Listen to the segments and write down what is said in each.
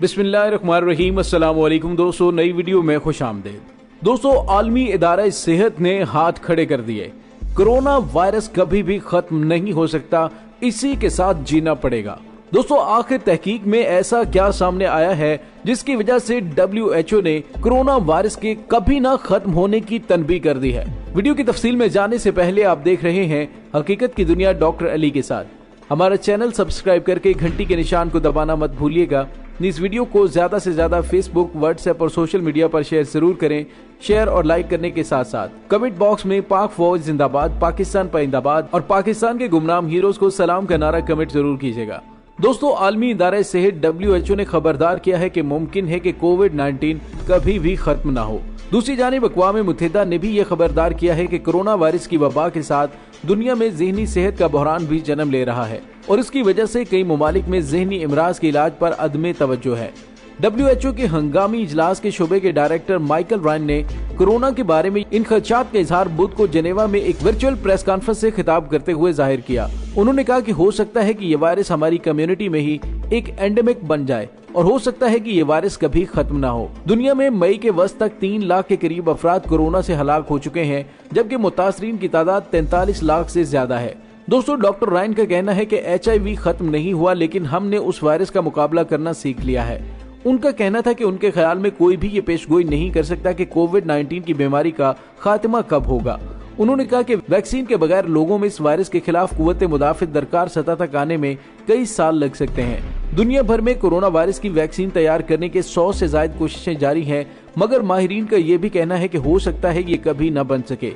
बिस्मिल्लाहिर्रहमानिर्रहीम। अस्सलाम वालेकुम दोस्तों, नई वीडियो में खुश आमदीद। दोस्तों, आलमी इदारा सेहत ने हाथ खड़े कर दिए। कोरोना वायरस कभी भी खत्म नहीं हो सकता, इसी के साथ जीना पड़ेगा। दोस्तों, आखिर तहकीक में ऐसा क्या सामने आया है जिसकी वजह से WHO ने कोरोना वायरस के कभी ना खत्म होने की तनबीह कर दी है। वीडियो की तफसील में जाने से पहले आप देख रहे हैं हकीकत की दुनिया डॉक्टर अली के साथ। हमारा चैनल सब्सक्राइब करके घंटी के निशान को दबाना मत भूलिएगा। इस वीडियो को ज्यादा से ज्यादा फेसबुक, व्हाट्सएप और सोशल मीडिया पर शेयर जरूर करें। शेयर और लाइक करने के साथ साथ कमेंट बॉक्स में पाक फौज जिंदाबाद, पाकिस्तान परिंदाबाद और पाकिस्तान के गुमनाम हीरोज को सलाम का नारा कमेंट जरूर कीजिएगा। दोस्तों, आलमी इदारा सेहत WHO ने खबरदार किया है कि मुमकिन है कि कोविड-19 कभी भी खत्म ना हो। दूसरी जानिब अक़वाम मुत्तहिदा ने भी ये खबरदार किया है कि कोरोना वायरस की वबा के साथ दुनिया में ज़हनी सेहत का बहरान भी जन्म ले रहा है और इसकी वजह से कई ममालिक में ज़हनी इमराज के इलाज पर अदम तवज्जो है। WHO के हंगामी इजलास के शोबे के डायरेक्टर माइकल रायन ने कोरोना के बारे में इन खदशात का इजहार बुध को जेनेवा में एक वर्चुअल प्रेस कॉन्फ्रेंस से खिताब करते हुए जाहिर किया। उन्होंने कहा कि हो सकता है कि ये वायरस हमारी कम्युनिटी में ही एक एंडेमिक बन जाए और हो सकता है कि ये वायरस कभी खत्म ना हो। दुनिया में मई के वस्त तक 3 लाख के करीब अफराद कोरोना से हलाक हो चुके हैं, जबकि मुतासरीन की तादाद 43 लाख से ज्यादा है। दोस्तों, डॉक्टर रायन का कहना है कि HIV खत्म नहीं हुआ, लेकिन हमने उस वायरस का मुकाबला करना सीख लिया है। उनका कहना था कि उनके ख्याल में कोई भी ये पेशगोई नहीं कर सकता कि कोविड-19 की बीमारी का खात्मा कब होगा। उन्होंने कहा कि वैक्सीन के बगैर लोगों में इस वायरस के खिलाफ कुव्वत मुदाफित दरकार सतह तक आने में कई साल लग सकते हैं। दुनिया भर में कोरोना वायरस की वैक्सीन तैयार करने के 100 से ज्यादा कोशिशें जारी हैं, मगर माहिरीन का ये भी कहना है कि हो सकता है ये कभी न बन सके।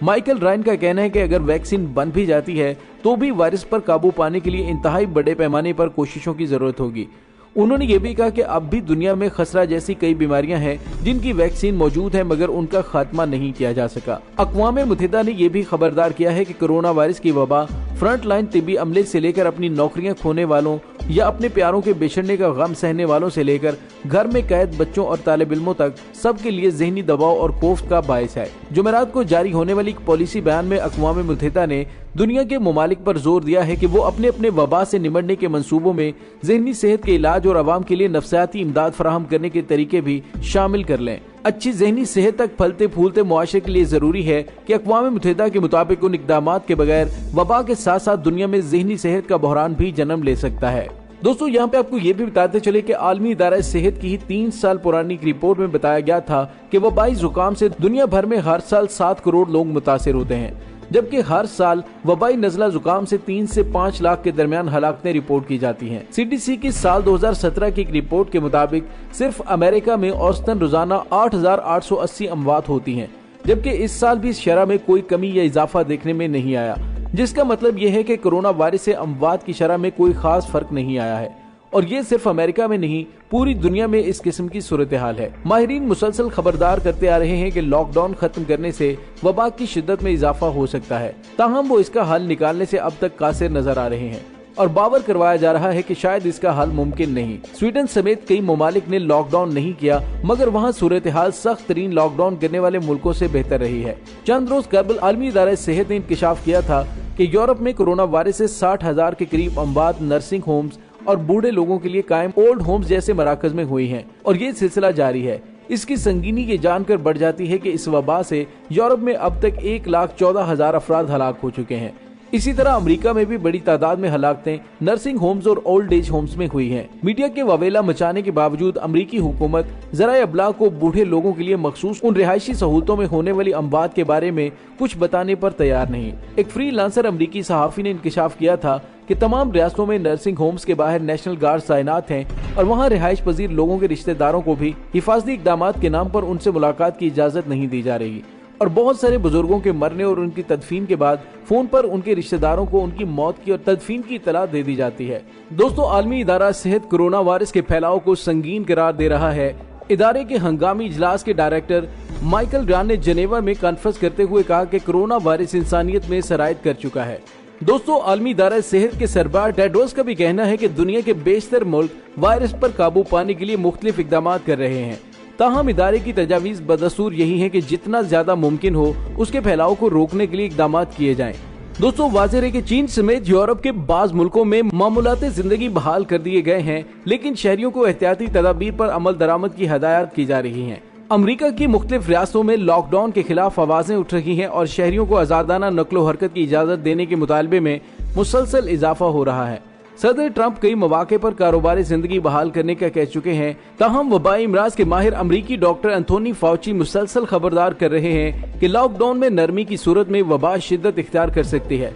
माइकल रायन का कहना है कि अगर वैक्सीन बन भी जाती है तो भी वायरस पर काबू पाने के लिए इंतहाई बड़े पैमाने पर कोशिशों की जरूरत होगी। उन्होंने ये भी कहा कि अब भी दुनिया में खसरा जैसी कई बीमारियां हैं जिनकी वैक्सीन मौजूद है, मगर उनका खात्मा नहीं किया जा सका। अक़वाम मुत्तहिदा ने यह भी खबरदार किया है कि कोरोना वायरस की वबा फ्रंट लाइन तिब्बी अमले से लेकर अपनी नौकरियां खोने वालों या अपने प्यारों के बिछड़ने का गम सहने वालों से लेकर घर में कैद बच्चों और तालिब इल्मों तक सबके लिए ज़हनी दबाव और खौफ का बायस है। जुमेरात को जारी होने वाली एक पॉलिसी बयान में अक़वाम मुत्तहिदा ने दुनिया के ममालिक पर जोर दिया है कि वो अपने अपने वबा से निमटने के मंसूबों में ज़हनी सेहत के इलाज और आवाम के लिए नफ्सियाती इमदाद फराहम करने के तरीके भी शामिल कर लें। अच्छी ज़हनी सेहत तक फलते फूलते मुआशरे के लिए जरूरी है कि अक़वाम मुत्तहिदा के मुताबिक उन इक़दामात के बगैर वबा के साथ साथ दुनिया में ज़हनी सेहत का बहरान भी जन्म ले सकता है। दोस्तों, यहाँ पे आपको ये भी बताते चले कि आलमी इदारा सेहत की ही 3 साल पुरानी एक रिपोर्ट में बताया गया था कि वबाई जुकाम से दुनिया भर में हर साल 7 करोड़ लोग मुतासिर होते हैं, जबकि हर साल वबाई नज़ला जुकाम से 3 से 5 लाख के दरमियान हलाकतें रिपोर्ट की जाती हैं। CDC की साल 2017 की एक रिपोर्ट के मुताबिक सिर्फ अमेरिका में औसतन रोजाना 8,880 अमवात होती हैं, जबकि इस साल भी इस शरह में कोई कमी या इजाफा देखने में नहीं आया, जिसका मतलब यह है कि कोरोना वायरस से अमवात की शरह में कोई खास फर्क नहीं आया है। और ये सिर्फ अमेरिका में नहीं, पूरी दुनिया में इस किस्म की सूरत हाल है। माहिरीन मुसलसल खबरदार करते आ रहे हैं कि लॉकडाउन खत्म करने से वबा की शिद्दत में इजाफा हो सकता है, ताहम वो इसका हल निकालने से अब तक कासिर नजर आ रहे हैं और बावर करवाया जा रहा है कि शायद इसका हल मुमकिन नहीं। स्वीडन समेत कई ममालिक ने लॉकडाउन नहीं किया, मगर वहाँ सूरत हाल सख्त तरीन लॉकडाउन करने वाले मुल्कों से बेहतर रही है। चंद रोज कबल आलमी इदारा सेहत ने इंकशाफ किया था कि यूरोप में कोरोना वायरस से 60,000 के करीब अमवात नर्सिंग होम्स और बूढ़े लोगों के लिए कायम ओल्ड होम्स जैसे मराकज में हुई हैं और ये सिलसिला जारी है। इसकी संगीनी ये जानकर बढ़ जाती है कि इस वबा से यूरोप में अब तक 1,14,000 अफराद हलाक हो चुके हैं। इसी तरह अमेरिका में भी बड़ी तादाद में हलाकतें नर्सिंग होम्स और ओल्ड एज होम्स में हुई हैं। मीडिया के वावेला मचाने के बावजूद अमेरिकी हुकूमत ज़राए अबलाग को बूढ़े लोगों के लिए मखसूस उन रिहायशी सहूलतों में होने वाली अमवात के बारे में कुछ बताने पर तैयार नहीं। एक फ्रीलांसर अमेरिकी सहाफ़ी ने इंकशाफ किया था कि तमाम रियासतों में नर्सिंग होम्स के बाहर नेशनल गार्ड तैनात हैं और वहाँ रिहाइश पजीर लोगों के रिश्तेदारों को भी हिफाजती इक़दामात के नाम पर उनसे मुलाकात की इजाज़त नहीं दी जा रही और बहुत सारे बुजुर्गों के मरने और उनकी तदफीन के बाद फोन पर उनके रिश्तेदारों को उनकी मौत की और तदफीन की इतला दे दी जाती है। दोस्तों, आलमी इदारा सेहत कोरोना वायरस के फैलाव को संगीन करार दे रहा है। इदारे के हंगामी इजलास के डायरेक्टर माइकल रायन ने जेनेवा में कॉन्फ्रेंस करते हुए कहा कि कोरोना वायरस इंसानियत में सरायत कर चुका है। दोस्तों, आलमी इदारा सेहत के सरबराह टेड्रोस का भी कहना है कि दुनिया के बेशतर मुल्क वायरस पर काबू पाने के लिए मुख्तलिफ इक़दाम कर रहे हैं, ताहम इदारे की तजावीज़ बदस्तूर यही है कि जितना ज्यादा मुमकिन हो उसके फैलाव को रोकने के लिए इक़दाम किए जाएं। दोस्तों वाज़ेह है कि चीन समेत यूरोप के बाज मुल्कों में मामूलाते जिंदगी बहाल कर दिए गए हैं, लेकिन शहरियों को एहतियाती तदाबीर पर अमल दरामद की हदायत की जा रही है। अमेरिका की मुख्तलिफ रियासतों में लॉकडाउन के खिलाफ आवाजें उठ रही हैं और शहरियों को आजादाना नक्लो हरकत की इजाजत देने के मुतालबे में मुसलसल इजाफा हो रहा है। सदर ट्रंप कई मौके पर कारोबारी जिंदगी बहाल करने का कह चुके हैं, ताहम वबाई इमराज के माहिर अमरीकी डॉक्टर एंथोनी फाउची मुसलसल खबरदार कर रहे हैं कि लॉकडाउन में नरमी की सूरत में वबा शिद्दत इख्तियार कर सकती है।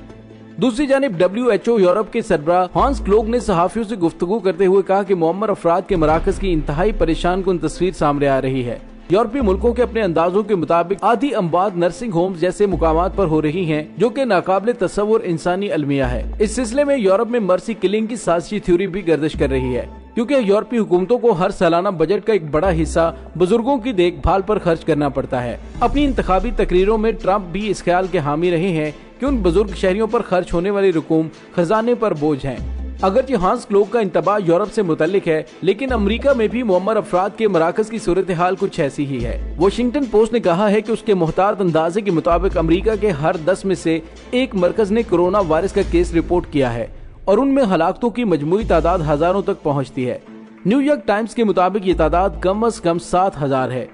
दूसरी जानिब WHO यूरोप के सरबराह हांस क्लोग ने सहाफियों से गुफ्तगू करते हुए कहा कि मुअम्मर अफराद के मराकज की इंतहाई परेशान कुन तस्वीर सामने आ रही है। यूरोपीय मुल्कों के अपने अंदाजों के मुताबिक आधी अमवात नर्सिंग होम्स जैसे मुकामात पर हो रही हैं, जो कि नाकाबिले तस्वुर इंसानी अलमिया है। इस सिलसिले में यूरोप में मर्सी किलिंग की साजिशी थ्योरी भी गर्दिश कर रही है, क्योंकि यूरोपीय हुकूमतों को हर सालाना बजट का एक बड़ा हिस्सा बुजुर्गों की देखभाल पर खर्च करना पड़ता है। अपनी इंतखाबी तकरीरों में ट्रंप भी इस ख्याल के हामी रहे हैं कि उन बुजुर्ग शहरियों पर खर्च होने वाली रकूम खजाने पर बोझ है। अगरचे हांस क्लोग का इंतबा यूरोप से मुतल्लिक है, लेकिन अमेरिका में भी मुअम्मर अफराद के मराकज की सूरत हाल कुछ ऐसी ही है। वॉशिंगटन पोस्ट ने कहा है कि उसके मुहतात अंदाजे के मुताबिक अमेरिका के हर 10 में से एक मरकज ने कोरोना वायरस का केस रिपोर्ट किया है और उनमें हलाकतों की मजमूई तादाद हजारों तक पहुँचती है। न्यूयॉर्क टाइम्स के मुताबिक ये तादाद कम अज कम 7,000 है।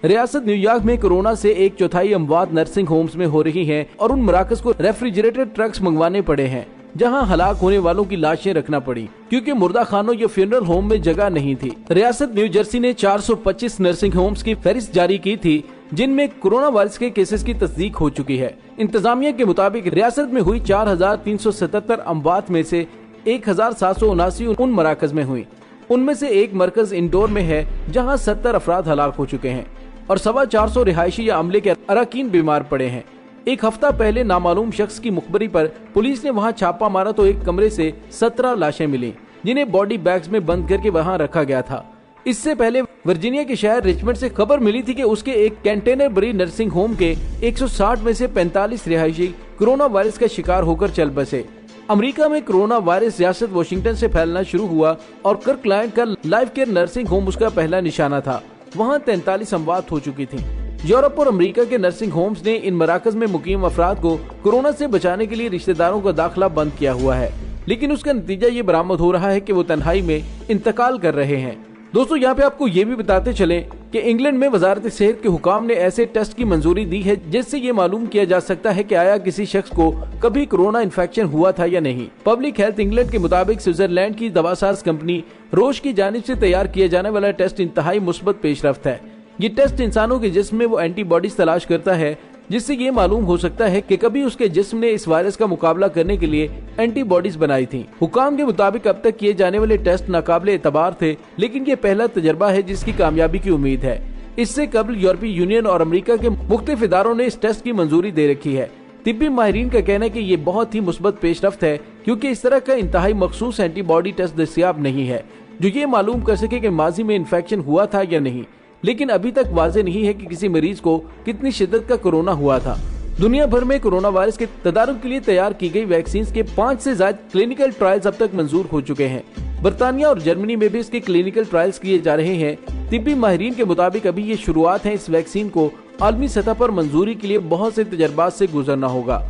रियासत न्यूयॉर्क में कोरोना से 1/4 अमवात नर्सिंग होम्स में हो रही है और उन मराकज को रेफ्रिजरेटेड ट्रक्स मंगवाने पड़े हैं, जहां हलाक होने वालों की लाशें रखना पड़ी, क्योंकि मुर्दा खानों या फ्यूनरल होम में जगह नहीं थी। रियासत न्यू जर्सी ने 425 नर्सिंग होम्स की फहरिस्त जारी की थी, जिनमें कोरोना वायरस के केसेस की तस्दीक हो चुकी है। इंतजामिया के मुताबिक रियासत में हुई 4,377 अमवात में से 1,779 उन मराकज में हुई। उनमें से एक मरकज इंडोर में है, जहाँ 70 अफराद हलाक हो चुके हैं और 425 रिहायशी या अमले के अरकान बीमार पड़े हैं। एक हफ्ता पहले नामालूम शख्स की मुखबरी पर पुलिस ने वहां छापा मारा तो एक कमरे से 17 लाशें मिली, जिन्हें बॉडी बैग्स में बंद करके वहां रखा गया था। इससे पहले वर्जीनिया के शहर रिचमंड से खबर मिली थी कि उसके एक कंटेनर बरी नर्सिंग होम के 160 में से 45 रिहायशी कोरोना वायरस का शिकार होकर चल बसे। अमेरिका में कोरोना वायरस रियासत वॉशिंगटन से फैलना शुरू हुआ और कर्कलैंड का लाइफ केयर नर्सिंग होम उसका पहला निशाना था। वहाँ 43 अमवात हो चुकी थी। यूरोप और अमेरिका के नर्सिंग होम्स ने इन मराकज में मुकीम अफराद को कोरोना से बचाने के लिए रिश्तेदारों का दाखिला बंद किया हुआ है, लेकिन उसका नतीजा ये बरामद हो रहा है कि वो तन्हाई में इंतकाल कर रहे हैं। दोस्तों यहाँ पे आपको ये भी बताते चलें कि इंग्लैंड में वजारत सेहत के हुकाम ने ऐसे टेस्ट की मंजूरी दी है जिससे ये मालूम किया जा सकता है कि आया किसी शख्स को कभी कोरोना इन्फेक्शन हुआ था या नहीं। पब्लिक हेल्थ इंग्लैंड के मुताबिक स्विट्जरलैंड की दवासाज कंपनी रोश की जानिब से तैयार किया जाने वाला टेस्ट इंतहाई मुस्बत पेशरफ्त है। ये टेस्ट इंसानों के जिस्म में वो एंटीबॉडीज तलाश करता है, जिससे ये मालूम हो सकता है कि कभी उसके जिस्म ने इस वायरस का मुकाबला करने के लिए एंटीबॉडीज बनाई थी। हुकाम के मुताबिक अब तक किए जाने वाले टेस्ट नाकाबिले एतबार थे, लेकिन ये पहला तजर्बा है जिसकी कामयाबी की उम्मीद है। इससे कबल यूरोपीय यूनियन और अमेरिका के मुख्तलिफ इदारों ने इस टेस्ट की मंजूरी दे रखी है। तिब्बी माहिरीन का कहना है कि ये बहुत ही मुस्बत पेशरफ्त है, क्योंकि इस तरह का इंतहाई मखसूस एंटीबॉडी टेस्ट दस्तियाब नहीं है जो ये मालूम कर सके कि माजी में इन्फेक्शन हुआ था या नहीं। लेकिन अभी तक वाज़ेह नहीं है कि किसी मरीज को कितनी शिद्दत का कोरोना हुआ था। दुनिया भर में कोरोना वायरस के तदारुक के लिए तैयार की गई वैक्सीन के 5 से ज्यादा क्लिनिकल ट्रायल्स अब तक मंजूर हो चुके हैं। बर्तानिया और जर्मनी में भी इसके क्लिनिकल ट्रायल्स किए जा रहे हैं। तिब्बी माहिरीन के मुताबिक अभी ये शुरुआत है। इस वैक्सीन को आलमी सतह पर मंजूरी के लिए बहुत से तजर्बात से गुजरना होगा।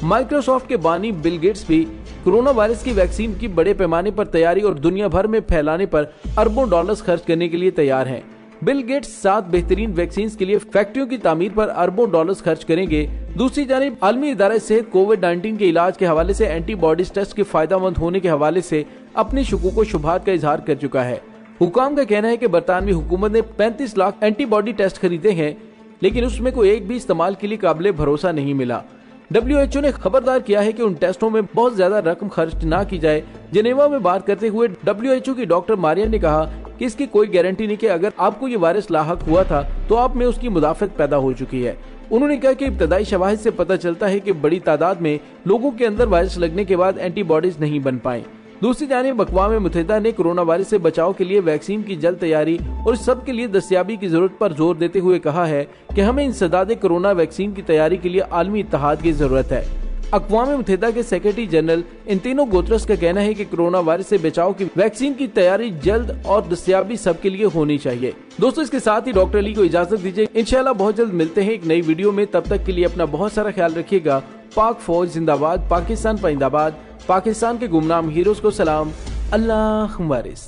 माइक्रोसॉफ्ट के बानी बिल गेट्स भी कोरोना वायरस की वैक्सीन की बड़े पैमाने पर तैयारी और दुनिया भर में फैलाने पर अरबों डॉलर्स खर्च करने के लिए तैयार हैं। बिल गेट्स 7 बेहतरीन वैक्सीन के लिए फैक्ट्रियों की तामीर पर अरबों डॉलर्स खर्च करेंगे। दूसरी जानिब आलमी इदारा सेहत कोविड-19 के इलाज के हवाले से एंटीबॉडीज टेस्ट के फायदेमंद होने के हवाले से अपनी शुकूक व शुबहात का इजहार कर चुका है। हुकाम का कहना है कि बरतानवी हुकूमत ने 35 लाख एंटीबॉडी टेस्ट खरीदे हैं, लेकिन उसमें कोई एक भी इस्तेमाल के लिए काबिल भरोसा नहीं मिला। WHO ने खबरदार किया है कि उन टेस्टों में बहुत ज्यादा रकम खर्च न की जाए। जेनेवा में बात करते हुए WHO की डॉक्टर मारिया ने कहा कि इसकी कोई गारंटी नहीं कि अगर आपको ये वायरस लाहक हुआ था तो आप में उसकी मुदाफत पैदा हो चुकी है। उन्होंने कहा कि इब्तदाई शवाहिद से पता चलता है कि बड़ी तादाद में लोगों के अंदर वायरस लगने के बाद एंटीबॉडीज नहीं बन पाए। दूसरी जानिब अक़वाम मुत्तहिदा ने कोरोना वायरस से बचाव के लिए वैक्सीन की जल्द तैयारी और सब के लिए दस्तयाबी की जरूरत पर जोर देते हुए कहा है कि हमें इंसदाद कोरोना वैक्सीन की तैयारी के लिए आलमी इत्तेहाद की जरूरत है। अक़वाम मुत्तहिदा के सेक्रेटरी जनरल एंटोनियो गुतेरेस का कहना है कि कोरोना वायरस से बचाव की वैक्सीन की तैयारी जल्द और दस्तयाबी सबके लिए होनी चाहिए। दोस्तों इसके साथ ही डॉक्टर अली को इजाजत दीजिए। इंशाल्लाह बहुत जल्द मिलते हैं एक नई वीडियो में। तब तक के लिए अपना बहुत सारा ख्याल रखिएगा। पाक फौज जिंदाबाद, पाकिस्तान पाइंदाबाद, पाकिस्तान के गुमनाम हीरोज को सलाम, अल्लाह वारिस।